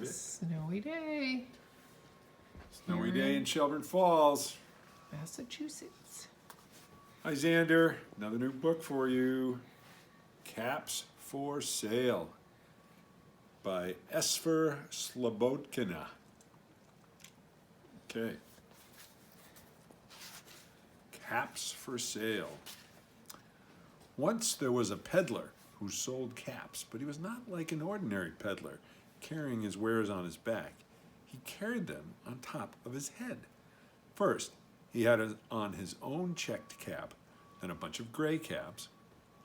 It's a bit. snowy day, Snowy day in Shelburne Falls. Massachusetts. Hi, Xander. Another new book for you. Caps for Sale by Esfer Slobodkina. Okay. Caps for Sale. Once there was a peddler who sold caps, but he was not like an ordinary peddler, carrying his wares on his back. He carried them on top of his head. First, he had on his own checked cap, then a bunch of gray caps,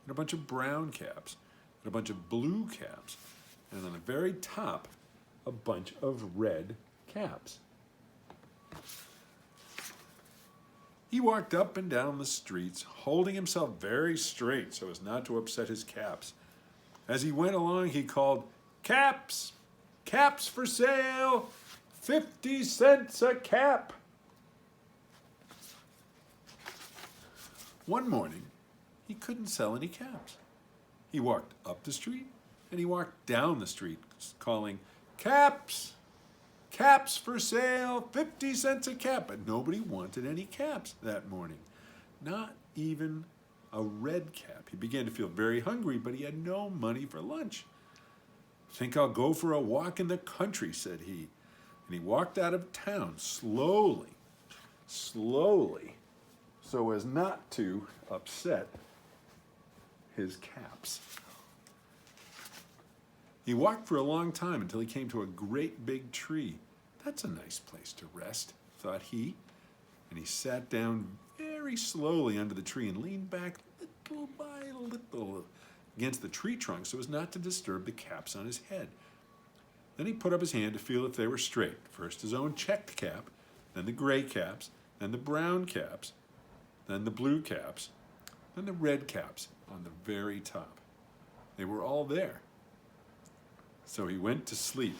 and a bunch of brown caps, and a bunch of blue caps, and on the very top, a bunch of red caps. He walked up and down the streets, holding himself very straight so as not to upset his caps. As he went along, he called, "Caps! Caps for sale! 50 cents a cap!" One morning, he couldn't sell any caps. He walked up the street and he walked down the street, calling, "Caps! Caps for sale, 50 cents a cap." But nobody wanted any caps that morning, not even a red cap. He began to feel very hungry, but he had no money for lunch. "Think I'll go for a walk in the country," said he. And he walked out of town slowly, so as not to upset his caps. He walked for a long time until he came to a great big tree. "That's a nice place to rest," thought he. And he sat down very slowly under the tree and leaned back little by little against the tree trunk so as not to disturb the caps on his head. Then he put up his hand to feel if they were straight. First his own checked cap, then the gray caps, then the brown caps, then the blue caps, then the red caps on the very top. They were all there. So he went to sleep.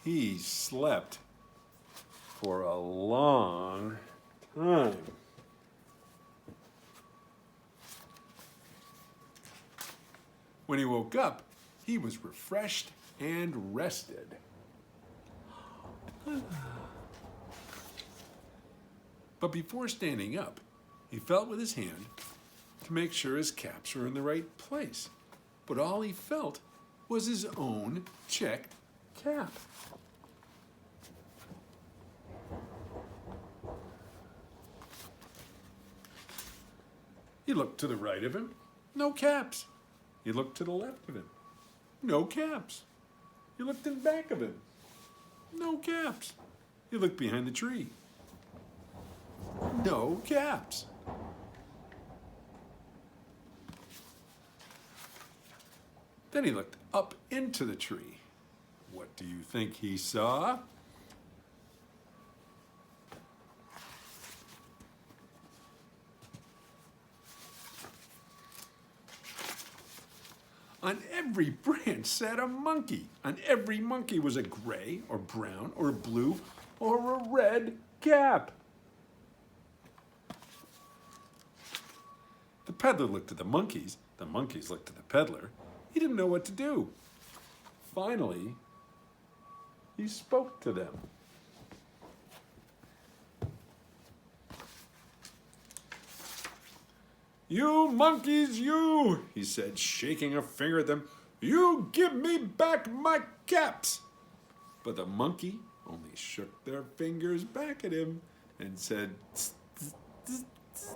He slept for a long time. When he woke up, he was refreshed and rested. But before standing up, he felt with his hand to make sure his caps were in the right place. But all he felt was his own checked cap. He looked to the right of him, no caps. He looked to the left of him, no caps. He looked in back of him, no caps. He looked behind the tree, no caps. Then he looked up into the tree. What do you think he saw? On every branch sat a monkey. On every monkey was a gray or brown or blue or a red cap. The peddler looked at the monkeys looked at the peddler. He didn't know what to do. Finally, he spoke to them. "You monkeys, you," he said, shaking a finger at them. "You give me back my caps." But the monkey only shook their fingers back at him and said, "Tss, tss, tss, tss."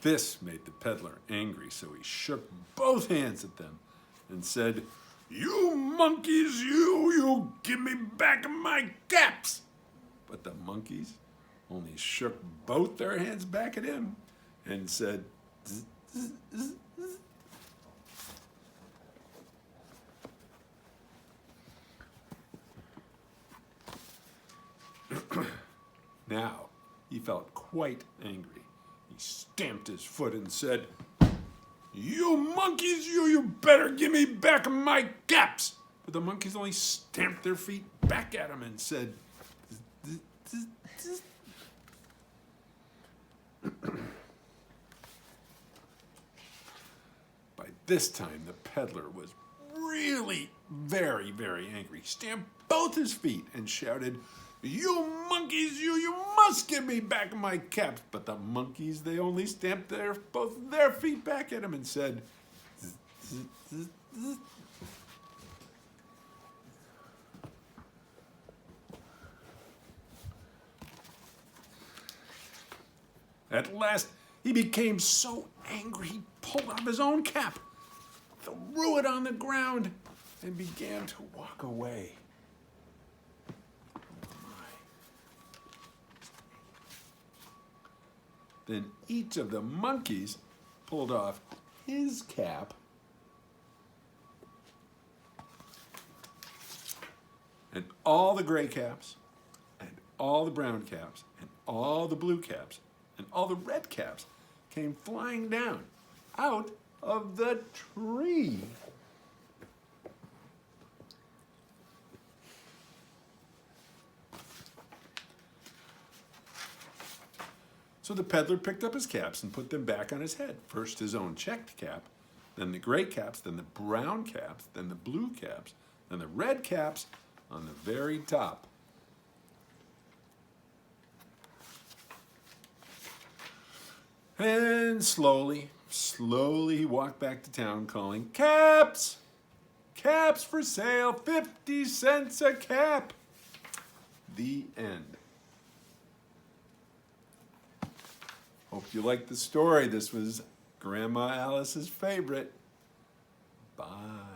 This made the peddler angry, so he shook both hands at them and said, "You monkeys, you give me back my caps." But the monkeys only shook both their hands back at him and said, "Zzz, zzz, zzz, zzz." Now he felt quite angry. He stamped his foot and said, "You monkeys, you better give me back my caps. But the monkeys only stamped their feet back at him and said, By this time, the peddler was really very, very angry. He stamped both his feet and shouted, "You monkeys, you must give me back my caps." But the monkeys, they only stamped both their feet back at him and said, "Zzz, zzz, zzz, zzz." At last, he became so angry he pulled off his own cap, threw it on the ground, and began to walk away. Oh my. Then each of the monkeys pulled off his cap and all the gray caps and all the brown caps and all the blue caps and all the red caps came flying down out of the tree. So the peddler picked up his caps and put them back on his head. First his own checked cap, then the gray caps, then the brown caps, then the blue caps, then the red caps on the very top. And slowly he walked back to town calling, "Caps! Caps for sale, 50 cents a cap." The end. Hope you liked the story. This was Grandma Alice's favorite. Bye.